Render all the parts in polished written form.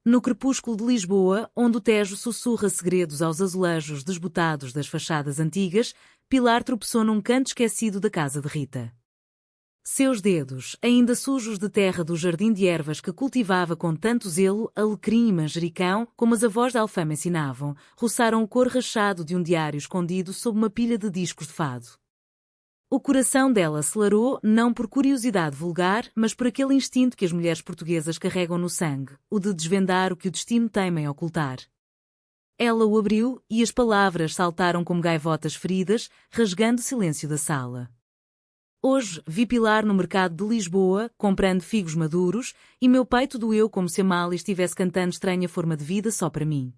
No crepúsculo de Lisboa, onde o Tejo sussurra segredos aos azulejos desbotados das fachadas antigas, Pilar tropeçou num canto esquecido da casa de Rita. Seus dedos, ainda sujos de terra do jardim de ervas que cultivava com tanto zelo, alecrim e manjericão, como as avós da Alfama ensinavam, roçaram o cor rachado de um diário escondido sob uma pilha de discos de fado. O coração dela acelerou, não por curiosidade vulgar, mas por aquele instinto que as mulheres portuguesas carregam no sangue, o de desvendar o que o destino teima em ocultar. Ela o abriu e as palavras saltaram como gaivotas feridas, rasgando o silêncio da sala. Hoje vi Pilar no mercado de Lisboa, comprando figos maduros, e meu peito doeu como se a Amália estivesse cantando estranha forma de vida só para mim.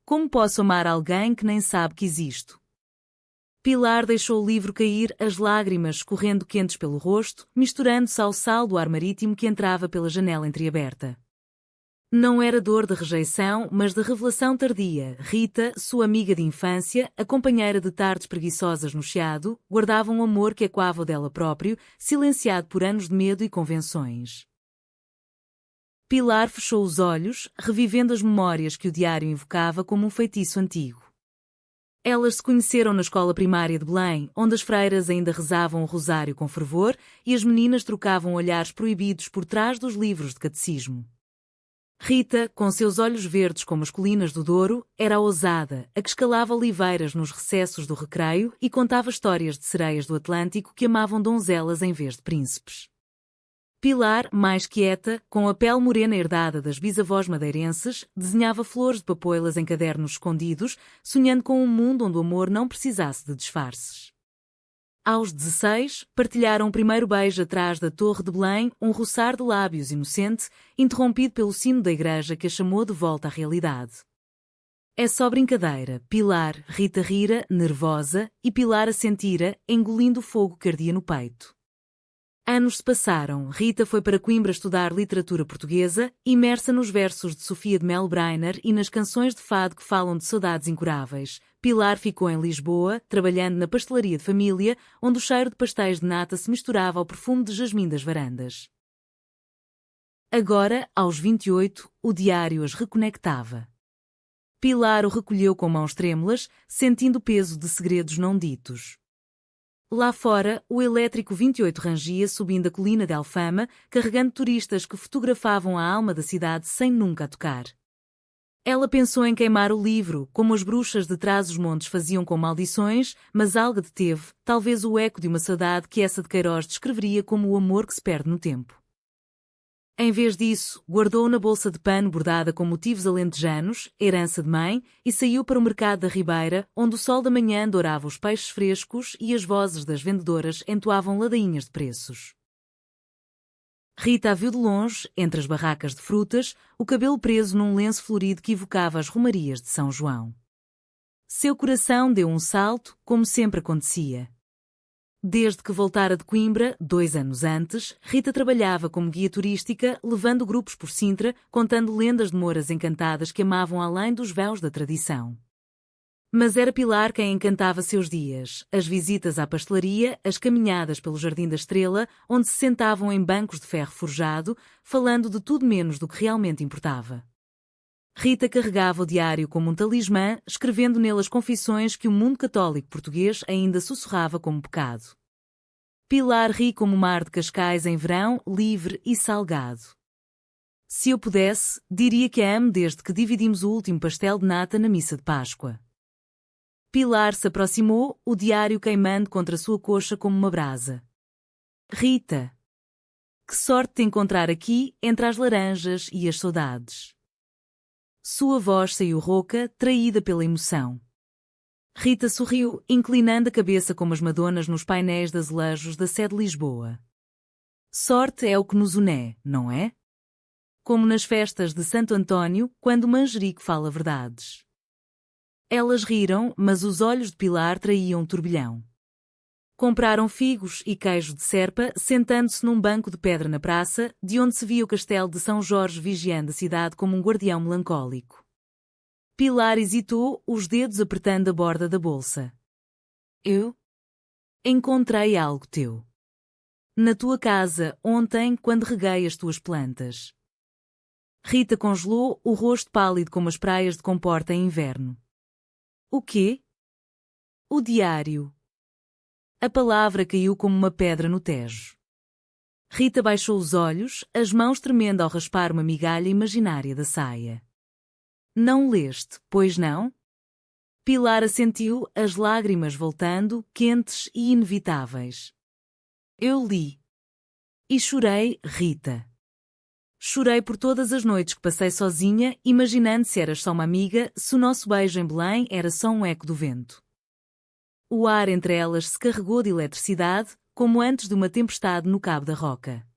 Como posso amar alguém que nem sabe que existo? Pilar deixou o livro cair, as lágrimas escorrendo quentes pelo rosto, misturando-se ao sal do ar marítimo que entrava pela janela entreaberta. Não era dor de rejeição, mas de revelação tardia. Rita, sua amiga de infância, a companheira de tardes preguiçosas no Chiado, guardava um amor que ecoava o dela próprio, silenciado por anos de medo e convenções. Pilar fechou os olhos, revivendo as memórias que o diário invocava como um feitiço antigo. Elas se conheceram na escola primária de Belém, onde as freiras ainda rezavam o rosário com fervor e as meninas trocavam olhares proibidos por trás dos livros de catecismo. Rita, com seus olhos verdes como as colinas do Douro, era a ousada, a que escalava oliveiras nos recessos do recreio e contava histórias de sereias do Atlântico que amavam donzelas em vez de príncipes. Pilar, mais quieta, com a pele morena herdada das bisavós madeirenses, desenhava flores de papoilas em cadernos escondidos, sonhando com um mundo onde o amor não precisasse de disfarces. Aos 16, partilharam o primeiro beijo atrás da Torre de Belém, um roçar de lábios inocente, interrompido pelo sino da igreja que a chamou de volta à realidade. É só brincadeira, Pilar, Rita rira, nervosa, e Pilar assentira, engolindo o fogo que ardia no peito. Anos se passaram, Rita foi para Coimbra estudar literatura portuguesa, imersa nos versos de Sofia de Melo Brainer e nas canções de fado que falam de saudades incuráveis. Pilar ficou em Lisboa, trabalhando na pastelaria de família, onde o cheiro de pastéis de nata se misturava ao perfume de jasmim das varandas. Agora, aos 28, o diário as reconectava. Pilar o recolheu com mãos trêmulas, sentindo o peso de segredos não ditos. Lá fora, o elétrico 28 rangia subindo a colina de Alfama, carregando turistas que fotografavam a alma da cidade sem nunca a tocar. Ela pensou em queimar o livro, como as bruxas de Trás-os-Montes faziam com maldições, mas algo deteve, talvez o eco de uma saudade que essa de Queiroz descreveria como o amor que se perde no tempo. Em vez disso, guardou-o na bolsa de pano bordada com motivos alentejanos, herança de mãe, e saiu para o mercado da Ribeira, onde o sol da manhã dourava os peixes frescos e as vozes das vendedoras entoavam ladainhas de preços. Rita a viu de longe, entre as barracas de frutas, o cabelo preso num lenço florido que evocava as romarias de São João. Seu coração deu um salto, como sempre acontecia. Desde que voltara de Coimbra, 2 anos antes, Rita trabalhava como guia turística, levando grupos por Sintra, contando lendas de moras encantadas que amavam além dos véus da tradição. Mas era Pilar quem encantava seus dias, as visitas à pastelaria, as caminhadas pelo Jardim da Estrela, onde se sentavam em bancos de ferro forjado, falando de tudo menos do que realmente importava. Rita carregava o diário como um talismã, escrevendo nele as confissões que o mundo católico português ainda sussurrava como pecado. Pilar ri como o mar de Cascais em verão, livre e salgado. Se eu pudesse, diria que a amo desde que dividimos o último pastel de nata na missa de Páscoa. Pilar se aproximou, o diário queimando contra sua coxa como uma brasa. Rita! Que sorte de encontrar aqui, entre as laranjas e as saudades. Sua voz saiu rouca, traída pela emoção. Rita sorriu, inclinando a cabeça como as madonas nos painéis de azulejos da sede de Lisboa. Sorte é o que nos une, não é? Como nas festas de Santo António, quando o manjerico fala verdades. Elas riram, mas os olhos de Pilar traíam um turbilhão. Compraram figos e queijo de serpa, sentando-se num banco de pedra na praça, de onde se via o castelo de São Jorge vigiando a cidade como um guardião melancólico. Pilar hesitou, os dedos apertando a borda da bolsa. Eu? Encontrei algo teu. Na tua casa, ontem, quando reguei as tuas plantas. Rita congelou, o rosto pálido como as praias de Comporta em inverno. O quê? O diário. A palavra caiu como uma pedra no Tejo. Rita baixou os olhos, as mãos tremendo ao raspar uma migalha imaginária da saia. Não leste, pois não? Pilar assentiu, as lágrimas voltando, quentes e inevitáveis. Eu li. E chorei, Rita. Chorei por todas as noites que passei sozinha, imaginando se eras só uma amiga, se o nosso beijo em Belém era só um eco do vento. O ar entre elas se carregou de eletricidade, como antes de uma tempestade no Cabo da Roca.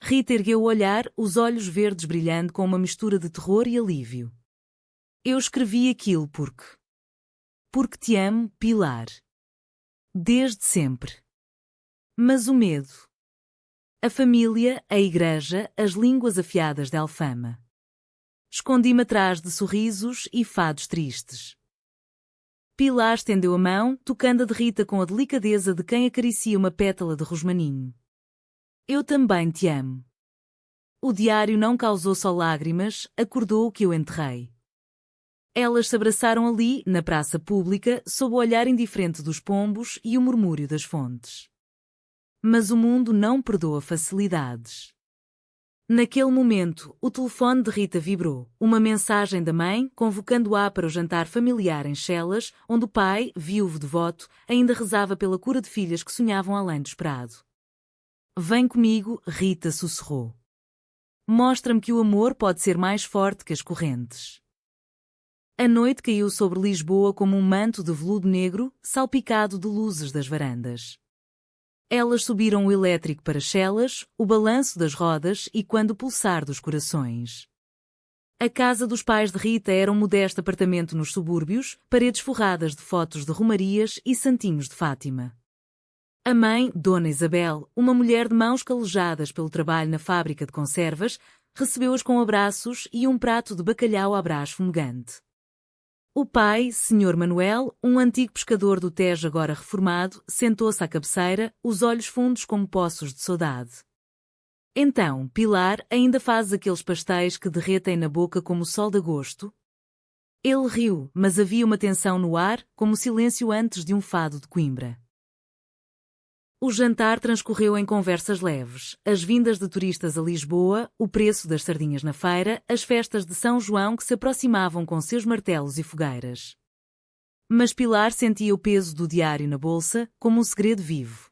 Rita ergueu o olhar, os olhos verdes brilhando com uma mistura de terror e alívio. Eu escrevi aquilo porque te amo, Pilar. Desde sempre. Mas o medo. A família, a igreja, as línguas afiadas de Alfama. Escondi-me atrás de sorrisos e fados tristes. Pilar estendeu a mão, tocando a de Rita com a delicadeza de quem acaricia uma pétala de rosmaninho. Eu também te amo. O diário não causou só lágrimas, acordou o que eu enterrei. Elas se abraçaram ali, na praça pública, sob o olhar indiferente dos pombos e o murmúrio das fontes. Mas o mundo não perdoa facilidades. Naquele momento, o telefone de Rita vibrou, uma mensagem da mãe, convocando-a para o jantar familiar em Chelas, onde o pai, viúvo devoto, ainda rezava pela cura de filhas que sonhavam além do esperado. Vem comigo, Rita sussurrou. Mostra-me que o amor pode ser mais forte que as correntes. A noite caiu sobre Lisboa como um manto de veludo negro, salpicado de luzes das varandas. Elas subiram o elétrico para Chelas, o balanço das rodas e quando o pulsar dos corações. A casa dos pais de Rita era um modesto apartamento nos subúrbios, paredes forradas de fotos de romarias e santinhos de Fátima. A mãe, Dona Isabel, uma mulher de mãos calejadas pelo trabalho na fábrica de conservas, recebeu-as com abraços e um prato de bacalhau à brás fumegante. O pai, Sr. Manuel, um antigo pescador do Tejo agora reformado, sentou-se à cabeceira, os olhos fundos como poços de saudade. Então, Pilar, ainda faz aqueles pastéis que derretem na boca como o sol de agosto? Ele riu, mas havia uma tensão no ar, como o silêncio antes de um fado de Coimbra. O jantar transcorreu em conversas leves, as vindas de turistas a Lisboa, o preço das sardinhas na feira, as festas de São João que se aproximavam com seus martelos e fogueiras. Mas Pilar sentia o peso do diário na bolsa, como um segredo vivo.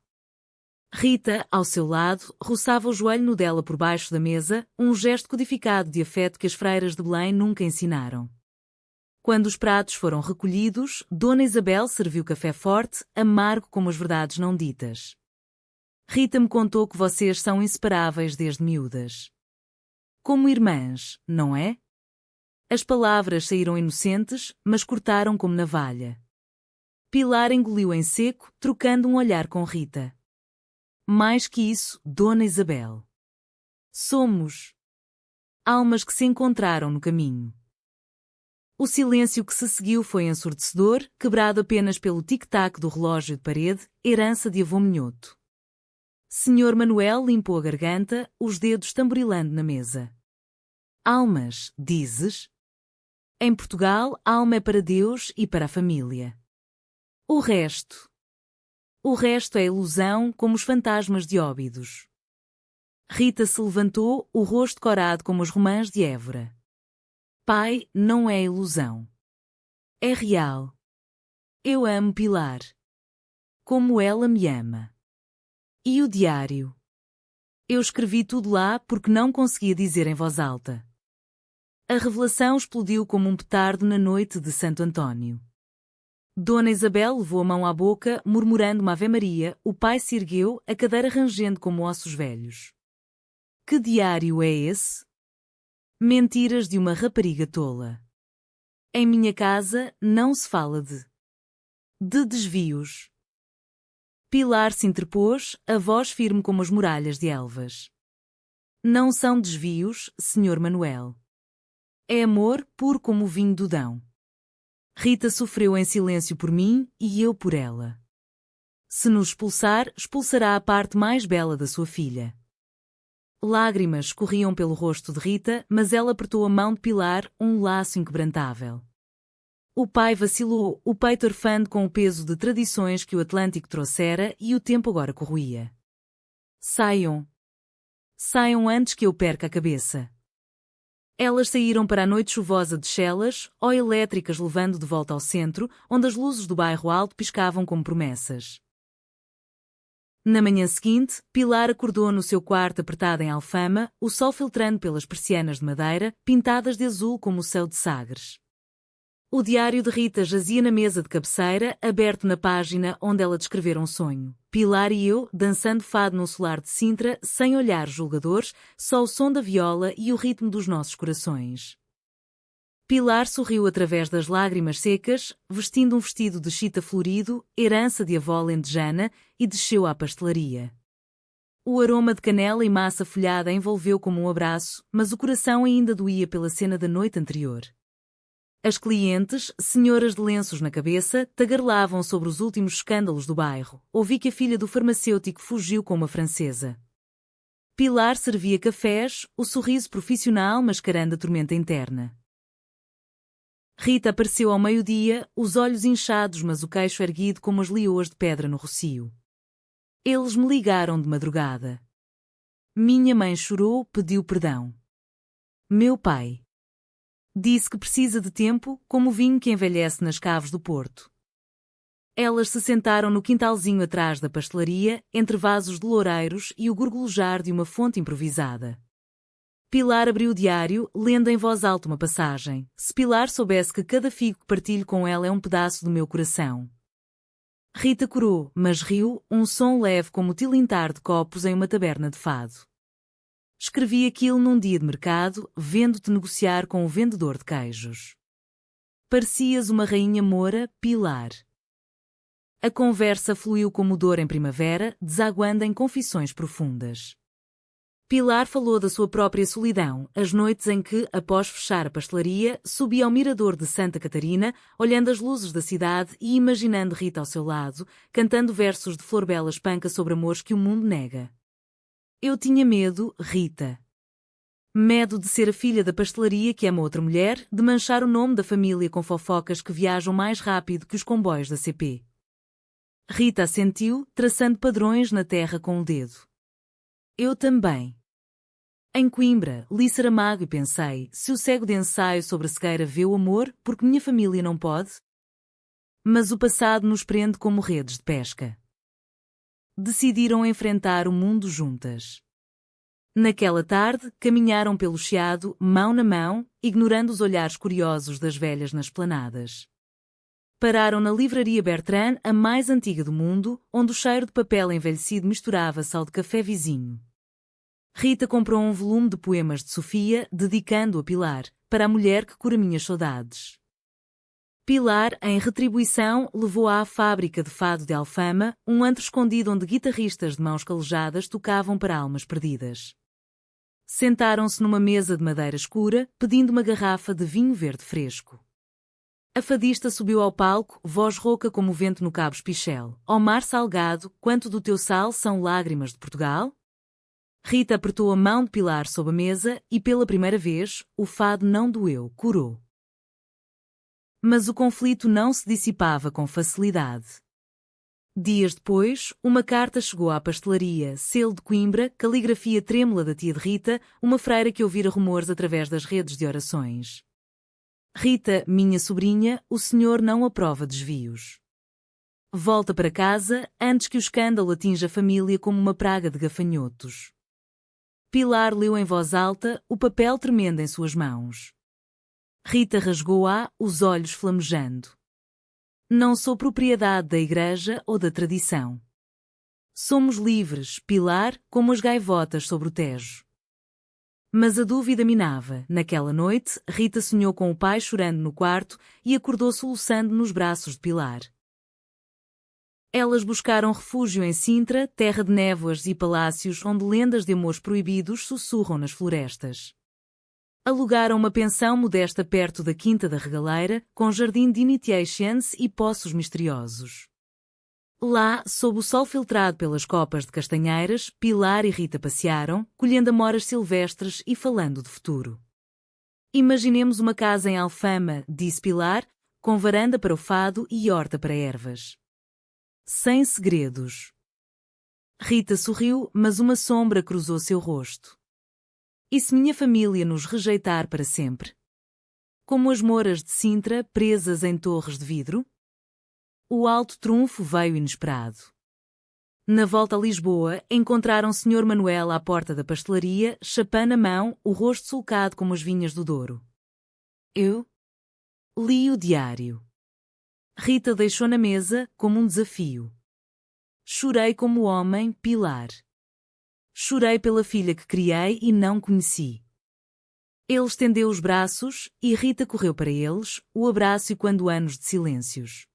Rita, ao seu lado, roçava o joelho no dela por baixo da mesa, um gesto codificado de afeto que as freiras de Belém nunca ensinaram. Quando os pratos foram recolhidos, Dona Isabel serviu café forte, amargo como as verdades não ditas. Rita me contou que vocês são inseparáveis desde miúdas. Como irmãs, não é? As palavras saíram inocentes, mas cortaram como navalha. Pilar engoliu em seco, trocando um olhar com Rita. Mais que isso, Dona Isabel. Somos almas que se encontraram no caminho. O silêncio que se seguiu foi ensurdecedor, quebrado apenas pelo tic-tac do relógio de parede, herança de avô Minhoto. Sr. Manuel limpou a garganta, os dedos tamborilando na mesa. Almas, dizes? Em Portugal, alma é para Deus e para a família. O resto é ilusão, como os fantasmas de Óbidos. Rita se levantou, o rosto corado como os romãs de Évora. Pai, não é ilusão. É real. Eu amo Pilar. Como ela me ama. E o diário? Eu escrevi tudo lá porque não conseguia dizer em voz alta. A revelação explodiu como um petardo na noite de Santo António. Dona Isabel levou a mão à boca, murmurando uma Ave-Maria, o pai se ergueu, a cadeira rangendo como ossos velhos. Que diário é esse? Mentiras de uma rapariga tola. Em minha casa não se fala de desvios. Pilar se interpôs, a voz firme como as muralhas de Elvas. Não são desvios, Sr. Manuel. É amor puro como o vinho do Dão. Rita sofreu em silêncio por mim e eu por ela. Se nos expulsar, expulsará a parte mais bela da sua filha. Lágrimas corriam pelo rosto de Rita, mas ela apertou a mão de Pilar, um laço inquebrantável. O pai vacilou, o peito arfando com o peso de tradições que o Atlântico trouxera e o tempo agora corroía. Saiam. Saiam antes que eu perca a cabeça. Elas saíram para a noite chuvosa de Chelas, ou elétricas levando de volta ao centro, onde as luzes do bairro alto piscavam como promessas. Na manhã seguinte, Pilar acordou no seu quarto apertada em alfama, o sol filtrando pelas persianas de madeira, pintadas de azul como o céu de Sagres. O diário de Rita jazia na mesa de cabeceira, aberto na página onde ela descrevera um sonho. Pilar e eu, dançando fado num solar de Sintra, sem olhares julgadores, só o som da viola e o ritmo dos nossos corações. Pilar sorriu através das lágrimas secas, vestindo um vestido de chita florido, herança de avó lentejana, e desceu à pastelaria. O aroma de canela e massa folhada envolveu como um abraço, mas o coração ainda doía pela cena da noite anterior. As clientes, senhoras de lenços na cabeça, tagarelavam sobre os últimos escândalos do bairro. Ouvi que a filha do farmacêutico fugiu com uma francesa. Pilar servia cafés, o sorriso profissional mascarando a tormenta interna. Rita apareceu ao meio-dia, os olhos inchados mas o queixo erguido como as leoas de pedra no rocio. Eles me ligaram de madrugada. Minha mãe chorou, pediu perdão. Meu pai disse que precisa de tempo, como o vinho que envelhece nas caves do Porto. Elas se sentaram no quintalzinho atrás da pastelaria, entre vasos de loureiros e o gorgolejar de uma fonte improvisada. Pilar abriu o diário, lendo em voz alta uma passagem. Se Pilar soubesse que cada figo que partilho com ela é um pedaço do meu coração. Rita corou, mas riu, um som leve como o tilintar de copos em uma taberna de fado. Escrevi aquilo num dia de mercado, vendo-te negociar com o vendedor de queijos. Parecias uma rainha moura, Pilar. A conversa fluiu como dor em primavera, desaguando em confissões profundas. Pilar falou da sua própria solidão, as noites em que, após fechar a pastelaria, subia ao mirador de Santa Catarina, olhando as luzes da cidade e imaginando Rita ao seu lado, cantando versos de Flor Bela Espanca sobre amores que o mundo nega. Eu tinha medo, Rita. Medo de ser a filha da pastelaria que ama outra mulher, de manchar o nome da família com fofocas que viajam mais rápido que os comboios da CP. Rita assentiu, traçando padrões na terra com o dedo. Eu também. Em Coimbra, li Saramago e pensei, se o cego de ensaio sobre a cegueira vê o amor, porque minha família não pode? Mas o passado nos prende como redes de pesca. Decidiram enfrentar o mundo juntas. Naquela tarde, caminharam pelo Chiado, mão na mão, ignorando os olhares curiosos das velhas nas esplanadas. Pararam na livraria Bertrand, a mais antiga do mundo, onde o cheiro de papel envelhecido misturava-se ao de café vizinho. Rita comprou um volume de poemas de Sofia, dedicando-o a Pilar, para a mulher que cura minhas saudades. Pilar, em retribuição, levou-a à fábrica de fado de Alfama, um antro escondido onde guitarristas de mãos calejadas tocavam para almas perdidas. Sentaram-se numa mesa de madeira escura, pedindo uma garrafa de vinho verde fresco. A fadista subiu ao palco, voz rouca como o vento no Cabo Espichel. Ó mar salgado, quanto do teu sal são lágrimas de Portugal? Rita apertou a mão de Pilar sob a mesa e, pela primeira vez, o fado não doeu, curou. Mas o conflito não se dissipava com facilidade. Dias depois, uma carta chegou à pastelaria, selo de Coimbra, caligrafia trêmula da tia de Rita, uma freira que ouvira rumores através das redes de orações. Rita, minha sobrinha, o senhor não aprova desvios. Volta para casa, antes que o escândalo atinja a família como uma praga de gafanhotos. Pilar leu em voz alta, o papel tremendo em suas mãos. Rita rasgou-a, os olhos flamejando. Não sou propriedade da igreja ou da tradição. Somos livres, Pilar, como as gaivotas sobre o Tejo. Mas a dúvida minava. Naquela noite, Rita sonhou com o pai chorando no quarto e acordou soluçando nos braços de Pilar. Elas buscaram refúgio em Sintra, terra de névoas e palácios onde lendas de amores proibidos sussurram nas florestas. Alugaram uma pensão modesta perto da Quinta da Regaleira, com jardim de initiations e poços misteriosos. Lá, sob o sol filtrado pelas copas de castanheiras, Pilar e Rita passearam, colhendo amoras silvestres e falando de futuro. Imaginemos uma casa em Alfama, disse Pilar, com varanda para o fado e horta para ervas. Sem segredos. Rita sorriu, mas uma sombra cruzou seu rosto. E se minha família nos rejeitar para sempre? Como as moras de Sintra presas em torres de vidro? O alto trunfo veio inesperado. Na volta a Lisboa, encontraram Sr. Manuel à porta da pastelaria, chapã na mão, o rosto sulcado como as vinhas do Douro. Eu li o diário. Rita deixou na mesa como um desafio. Chorei como homem, Pilar. Chorei pela filha que criei e não conheci. Ele estendeu os braços e Rita correu para eles, o abraço e quando anos de silêncios.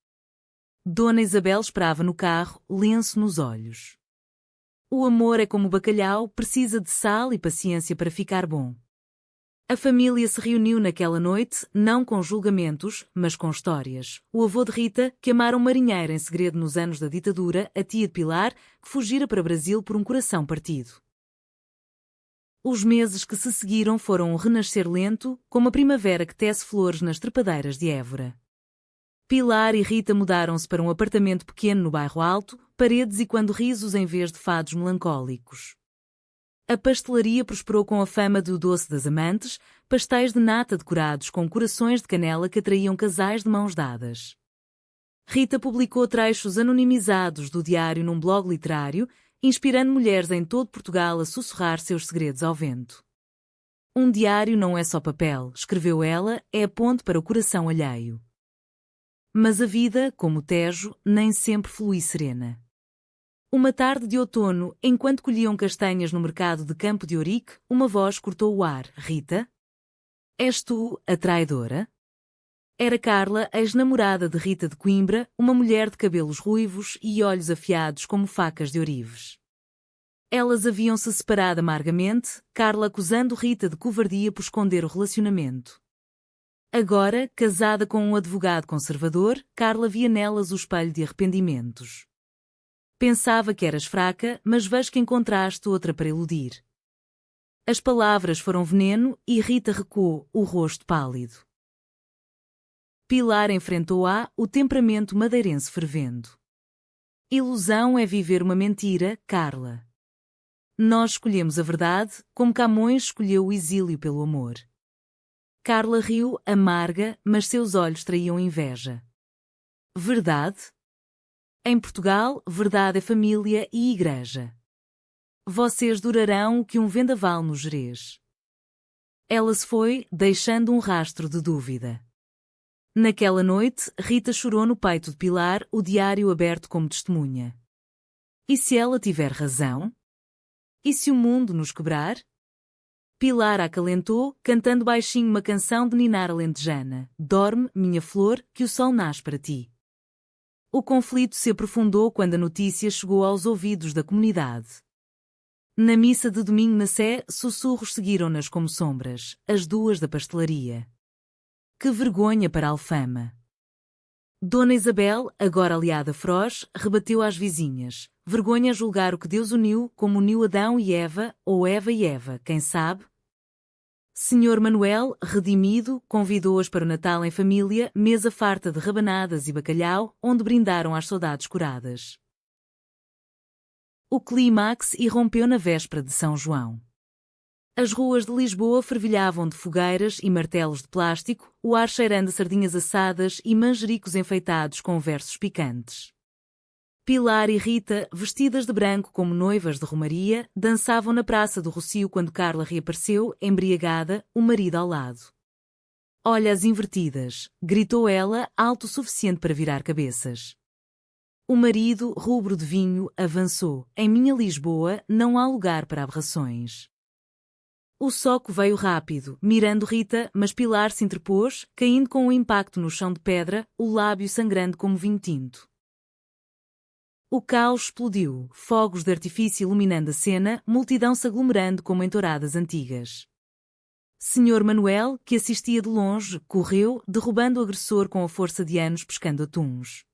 Dona Isabel esperava no carro, lenço nos olhos. O amor é como o bacalhau, precisa de sal e paciência para ficar bom. A família se reuniu naquela noite, não com julgamentos, mas com histórias. O avô de Rita, que amara um marinheiro em segredo nos anos da ditadura, a tia de Pilar, que fugira para o Brasil por um coração partido. Os meses que se seguiram foram um renascer lento, como a primavera que tece flores nas trepadeiras de Évora. Pilar e Rita mudaram-se para um apartamento pequeno no bairro Alto, paredes e quando risos em vez de fados melancólicos. A pastelaria prosperou com a fama do doce das amantes, pastéis de nata decorados com corações de canela que atraíam casais de mãos dadas. Rita publicou trechos anonimizados do diário num blog literário, inspirando mulheres em todo Portugal a sussurrar seus segredos ao vento. Um diário não é só papel, escreveu ela, é a ponte para o coração alheio. Mas a vida, como o Tejo, nem sempre flui serena. Uma tarde de outono, enquanto colhiam castanhas no mercado de Campo de Ourique, uma voz cortou o ar. Rita? És tu, a traidora? Era Carla, ex-namorada de Rita de Coimbra, uma mulher de cabelos ruivos e olhos afiados como facas de ourives. Elas haviam-se separado amargamente, Carla acusando Rita de covardia por esconder o relacionamento. Agora, casada com um advogado conservador, Carla via nelas o espelho de arrependimentos. Pensava que eras fraca, mas vejo que encontraste outra para iludir. As palavras foram veneno e Rita recuou, o rosto pálido. Pilar enfrentou-a, o temperamento madeirense fervendo. Ilusão é viver uma mentira, Carla. Nós escolhemos a verdade, como Camões escolheu o exílio pelo amor. Carla riu, amarga, mas seus olhos traíam inveja. Verdade? Em Portugal, verdade é família e igreja. Vocês durarão o que um vendaval no Gerês. Ela se foi, deixando um rastro de dúvida. Naquela noite, Rita chorou no peito de Pilar, o diário aberto como testemunha. E se ela tiver razão? E se o mundo nos quebrar? Pilar a acalentou, cantando baixinho uma canção de ninar alentejana. Dorme, minha flor, que o sol nasce para ti. O conflito se aprofundou quando a notícia chegou aos ouvidos da comunidade. Na missa de domingo na Sé, sussurros seguiram-nas como sombras, as duas da pastelaria. Que vergonha para Alfama! Dona Isabel, agora aliada feroz, rebateu às vizinhas. Vergonha a julgar o que Deus uniu, como uniu Adão e Eva, ou Eva e Eva, quem sabe? Senhor Manuel, redimido, convidou-as para o Natal em família, mesa farta de rabanadas e bacalhau, onde brindaram às saudades curadas. O clímax irrompeu na véspera de São João. As ruas de Lisboa fervilhavam de fogueiras e martelos de plástico, o ar cheirando a sardinhas assadas e manjericos enfeitados com versos picantes. Pilar e Rita, vestidas de branco como noivas de romaria, dançavam na Praça do Rocio quando Carla reapareceu, embriagada, o marido ao lado. Olhas invertidas, gritou ela, alto o suficiente para virar cabeças. O marido, rubro de vinho, avançou. Em minha Lisboa, não há lugar para aberrações. O soco veio rápido, mirando Rita, mas Pilar se interpôs, caindo com um impacto no chão de pedra, o lábio sangrando como vinho tinto. O caos explodiu, fogos de artifício iluminando a cena, multidão se aglomerando como em touradas antigas. Senhor Manuel, que assistia de longe, correu, derrubando o agressor com a força de anos pescando atuns.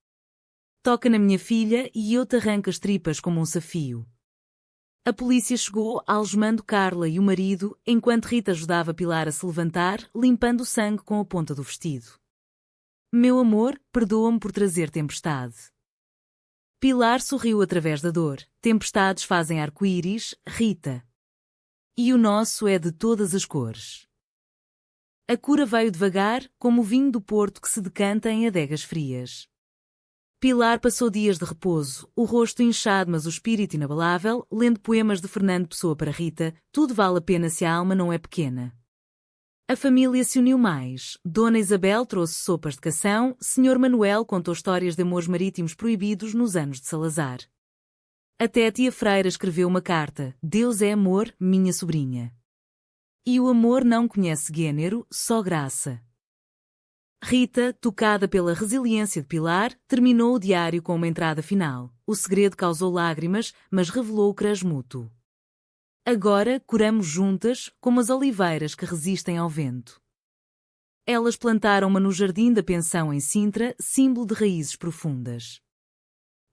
toca na minha filha e eu te arranco as tripas como um safio. A polícia chegou, algemando Carla e o marido, enquanto Rita ajudava Pilar a se levantar, limpando o sangue com a ponta do vestido. Meu amor, perdoa-me por trazer tempestade. Pilar sorriu através da dor. Tempestades fazem arco-íris, Rita. E o nosso é de todas as cores. A cura veio devagar, como o vinho do Porto que se decanta em adegas frias. Pilar passou dias de repouso, o rosto inchado mas o espírito inabalável, lendo poemas de Fernando Pessoa para Rita. Tudo vale a pena se a alma não é pequena. A família se uniu mais. Dona Isabel trouxe sopas de cação, Sr. Manuel contou histórias de amores marítimos proibidos nos anos de Salazar. Até a tia Freira escreveu uma carta: Deus é amor, minha sobrinha. E o amor não conhece gênero, só graça. Rita, tocada pela resiliência de Pilar, terminou o diário com uma entrada final. O segredo causou lágrimas, mas revelou o crush mútuo. Agora curamos juntas, como as oliveiras que resistem ao vento. Elas plantaram-ma no jardim da pensão em Sintra, símbolo de raízes profundas.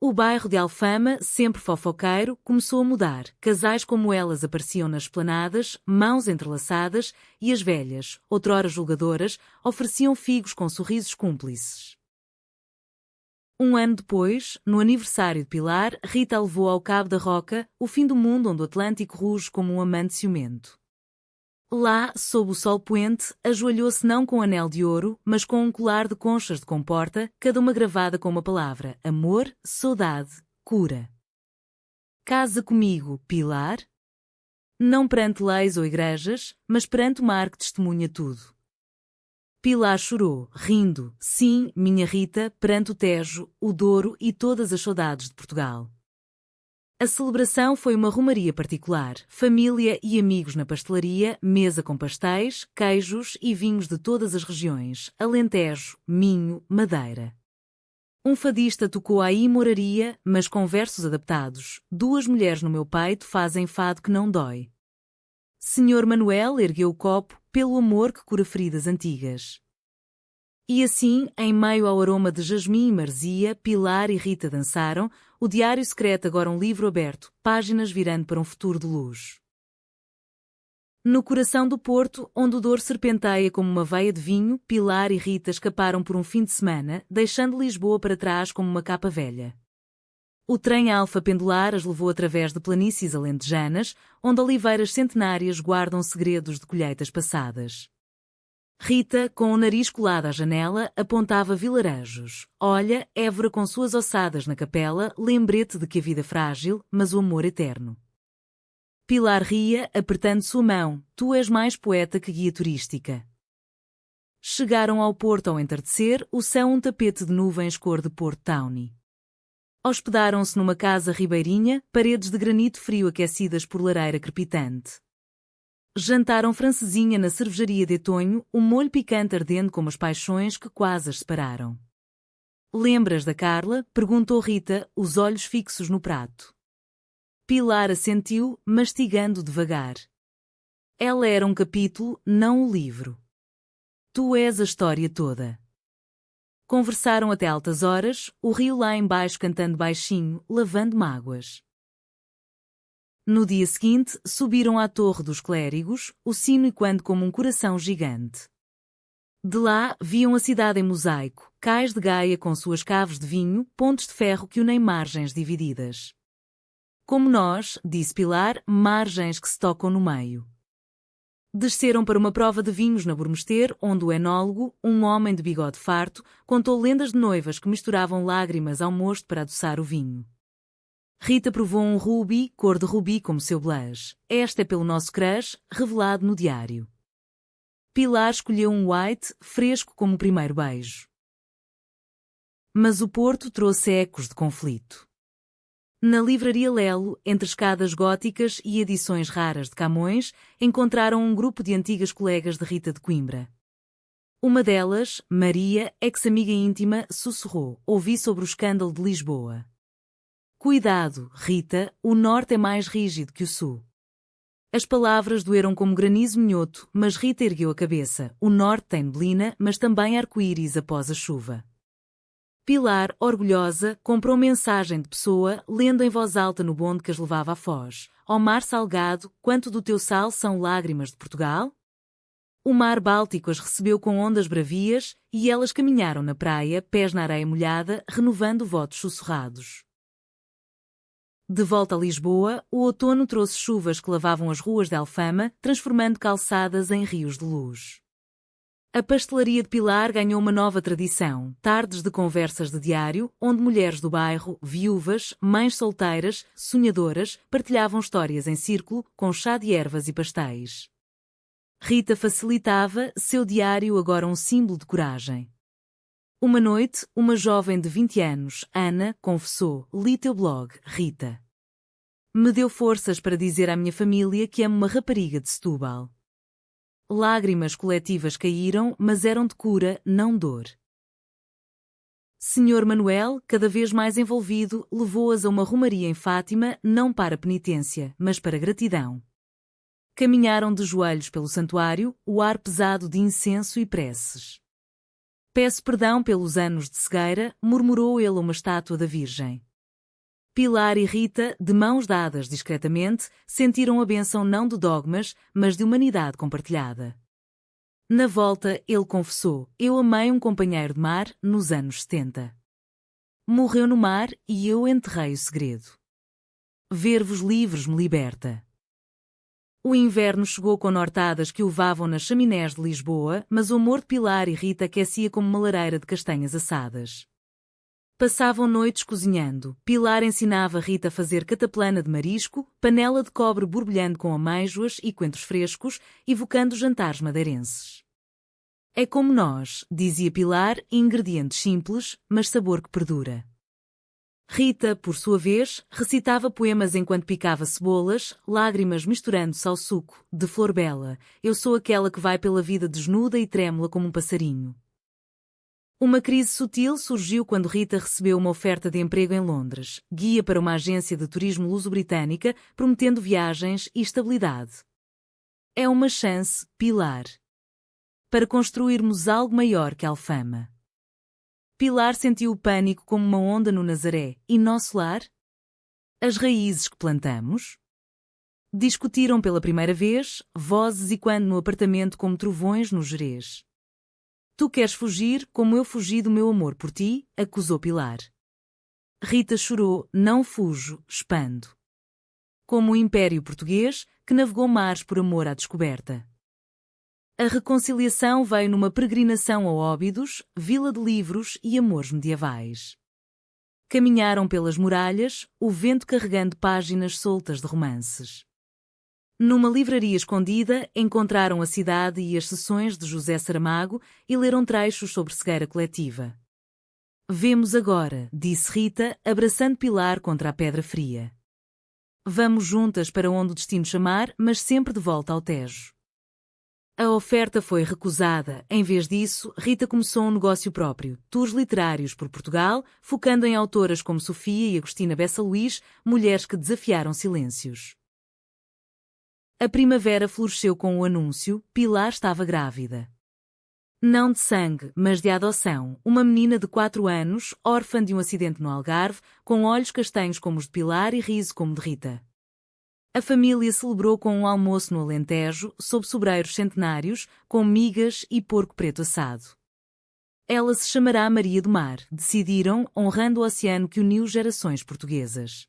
O bairro de Alfama, sempre fofoqueiro, começou a mudar. Casais como elas apareciam nas esplanadas, mãos entrelaçadas, e as velhas, outrora julgadoras, ofereciam figos com sorrisos cúmplices. Um ano depois, no aniversário de Pilar, Rita levou ao Cabo da Roca, o fim do mundo onde o Atlântico ruge como um amante ciumento. Lá, sob o sol poente, ajoelhou-se não com anel de ouro, mas com um colar de conchas de comporta, cada uma gravada com uma palavra: amor, saudade, cura. Casa comigo, Pilar. Não perante leis ou igrejas, mas perante o mar que testemunha tudo. Pilar chorou, rindo, sim, minha Rita, perante o Tejo, o Douro e todas as saudades de Portugal. A celebração foi uma romaria particular, família e amigos na pastelaria, mesa com pastéis, queijos e vinhos de todas as regiões, Alentejo, Minho, Madeira. Um fadista tocou a imoraria, mas com versos adaptados. Duas mulheres no meu peito fazem fado que não dói. Sr. Manuel ergueu o copo, pelo amor que cura feridas antigas. E assim, em meio ao aroma de jasmim e marzia, Pilar e Rita dançaram, o diário secreto agora um livro aberto, páginas virando para um futuro de luz. No coração do Porto, onde o Douro serpenteia como uma veia de vinho, Pilar e Rita escaparam por um fim de semana, deixando Lisboa para trás como uma capa velha. O trem alfa pendular as levou através de planícies alentejanas, onde oliveiras centenárias guardam segredos de colheitas passadas. Rita, com o nariz colado à janela, apontava vilarejos. Olha, Évora com suas ossadas na capela, lembrete de que a vida é frágil, mas o amor eterno. Pilar ria, apertando sua mão. Tu és mais poeta que guia turística. Chegaram ao Porto ao entardecer, o céu um tapete de nuvens cor de Porto Tawny. Hospedaram-se numa casa ribeirinha, paredes de granito frio aquecidas por lareira crepitante. Jantaram francesinha na cervejaria de Tonho, um molho picante ardendo como as paixões que quase as separaram. Lembras da Carla? Perguntou Rita, os olhos fixos no prato. Pilar assentiu, mastigando devagar. Ela era um capítulo, não o livro. Tu és a história toda. Conversaram até altas horas, o rio lá embaixo cantando baixinho, lavando mágoas. No dia seguinte, subiram à Torre dos Clérigos, o sino ecoando como um coração gigante. De lá, viam a cidade em mosaico, cais de Gaia com suas caves de vinho, pontes de ferro que unem margens divididas. Como nós, disse Pilar, margens que se tocam no meio. Desceram para uma prova de vinhos na Burmester, onde o enólogo, um homem de bigode farto, contou lendas de noivas que misturavam lágrimas ao mosto para adoçar o vinho. Rita provou um rubi, cor de rubi como seu blush. Este é pelo nosso crush, revelado no diário. Pilar escolheu um white, fresco como o primeiro beijo. Mas o Porto trouxe ecos de conflito. Na livraria Lelo, entre escadas góticas e edições raras de Camões, encontraram um grupo de antigas colegas de Rita de Coimbra. Uma delas, Maria, ex-amiga íntima, sussurrou: ouvi sobre o escândalo de Lisboa. Cuidado, Rita, o norte é mais rígido que o sul. As palavras doeram como granizo minhoto, mas Rita ergueu a cabeça. O norte tem neblina, mas também arco-íris após a chuva. Pilar, orgulhosa, comprou mensagem de Pessoa, lendo em voz alta no bonde que as levava a Foz. Ó mar salgado, quanto do teu sal são lágrimas de Portugal? O mar Báltico as recebeu com ondas bravias, e elas caminharam na praia, pés na areia molhada, renovando votos sussurrados. De volta a Lisboa, o outono trouxe chuvas que lavavam as ruas de Alfama, transformando calçadas em rios de luz. A pastelaria de Pilar ganhou uma nova tradição, tardes de conversas de diário, onde mulheres do bairro, viúvas, mães solteiras, sonhadoras, partilhavam histórias em círculo, com chá de ervas e pastéis. Rita facilitava, seu diário agora um símbolo de coragem. Uma noite, uma jovem de 20 anos, Ana, confessou: li teu blog, Rita. Me deu forças para dizer à minha família que amo uma rapariga de Setúbal. Lágrimas coletivas caíram, mas eram de cura, não dor. Senhor Manuel, cada vez mais envolvido, levou-as a uma romaria em Fátima, não para penitência, mas para gratidão. Caminharam de joelhos pelo santuário, o ar pesado de incenso e preces. Peço perdão pelos anos de cegueira, murmurou ele a uma estátua da Virgem. Pilar e Rita, de mãos dadas discretamente, sentiram a bênção não de dogmas, mas de humanidade compartilhada. Na volta, ele confessou: eu amei um companheiro de mar, nos anos 70. Morreu no mar, e eu enterrei o segredo. Ver-vos livres me liberta. O inverno chegou com nortadas que o levavam nas chaminés de Lisboa, mas o amor de Pilar e Rita aquecia como uma lareira de castanhas assadas. Passavam noites cozinhando. Pilar ensinava Rita a fazer cataplana de marisco, panela de cobre borbulhando com amêijoas e coentros frescos, evocando jantares madeirenses. É como nós, dizia Pilar, ingredientes simples, mas sabor que perdura. Rita, por sua vez, recitava poemas enquanto picava cebolas, lágrimas misturando-se ao suco, de flor bela. Eu sou aquela que vai pela vida desnuda e trêmula como um passarinho. Uma crise sutil surgiu quando Rita recebeu uma oferta de emprego em Londres, guia para uma agência de turismo luso-britânica, prometendo viagens e estabilidade. É uma chance, Pilar, para construirmos algo maior que Alfama. Pilar sentiu o pânico como uma onda no Nazaré. E nosso lar? As raízes que plantamos? Discutiram pela primeira vez, vozes ecoando no apartamento como trovões no Gerês. Tu queres fugir, como eu fugi do meu amor por ti, acusou Pilar. Rita chorou: não fujo, expando. Como o Império Português, que navegou mares por amor à descoberta. A reconciliação veio numa peregrinação a Óbidos, vila de livros e amores medievais. Caminharam pelas muralhas, o vento carregando páginas soltas de romances. Numa livraria escondida, encontraram a cidade e as sessões de José Saramago e leram trechos sobre cegueira coletiva. Vemos agora, disse Rita, abraçando Pilar contra a pedra fria. Vamos juntas para onde o destino chamar, mas sempre de volta ao Tejo. A oferta foi recusada. Em vez disso, Rita começou um negócio próprio, tours literários por Portugal, focando em autoras como Sofia e Agostina Bessa Luís, mulheres que desafiaram silêncios. A primavera floresceu com o anúncio: Pilar estava grávida. Não de sangue, mas de adoção, uma menina de 4 anos, órfã de um acidente no Algarve, com olhos castanhos como os de Pilar e riso como de Rita. A família celebrou com um almoço no Alentejo, sob sobreiros centenários, com migas e porco preto assado. Ela se chamará Maria do Mar, decidiram, honrando o oceano que uniu gerações portuguesas.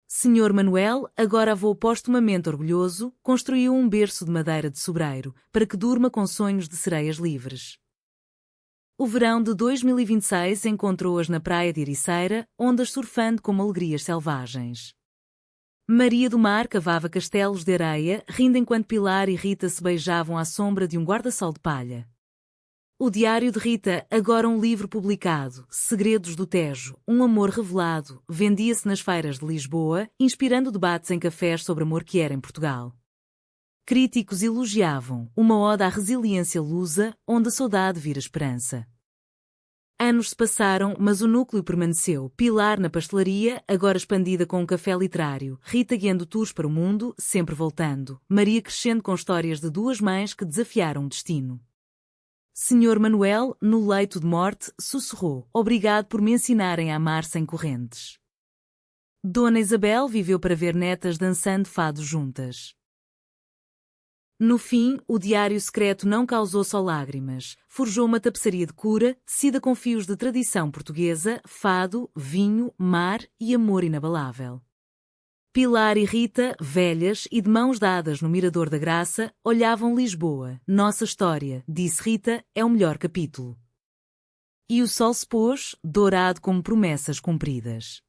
Senhor Manuel, agora avô postumamente orgulhoso, construiu um berço de madeira de sobreiro, para que durma com sonhos de sereias livres. O verão de 2026 encontrou-as na praia de Ericeira, ondas surfando como alegrias selvagens. Maria do Mar cavava castelos de areia, rindo enquanto Pilar e Rita se beijavam à sombra de um guarda-sol de palha. O Diário de Rita, agora um livro publicado, Segredos do Tejo, um amor revelado, vendia-se nas feiras de Lisboa, inspirando debates em cafés sobre amor que era em Portugal. Críticos elogiavam, uma ode à resiliência lusa, onde a saudade vira esperança. Anos se passaram, mas o núcleo permaneceu. Pilar na pastelaria, agora expandida com um café literário. Rita guiando tours para o mundo, sempre voltando. Maria crescendo com histórias de duas mães que desafiaram o destino. Senhor Manuel, no leito de morte, sussurrou: obrigado por me ensinarem a amar sem correntes. Dona Isabel viveu para ver netas dançando fado juntas. No fim, o diário secreto não causou só lágrimas. Forjou uma tapeçaria de cura, tecida com fios de tradição portuguesa, fado, vinho, mar e amor inabalável. Pilar e Rita, velhas e de mãos dadas no Mirador da Graça, olhavam Lisboa. Nossa história, disse Rita, é o melhor capítulo. E o sol se pôs, dourado como promessas cumpridas.